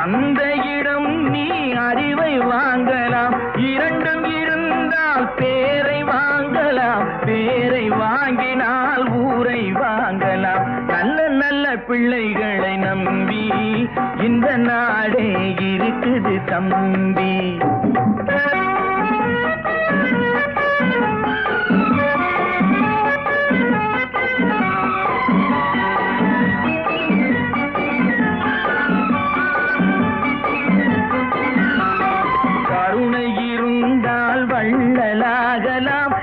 அந்த இடம் நீ அறிவை வாங்கலாம், இரண்டும் இருந்தால் பேரை வாங்கலாம், பேரை வாங்கினால் ஊரை வாங்கலாம். நல்ல நல்ல பிள்ளைகளை நம்பி இந்த நாடே இருக்குது தம்பி. கருணை இருந்தால் வள்ளலாகலாம்,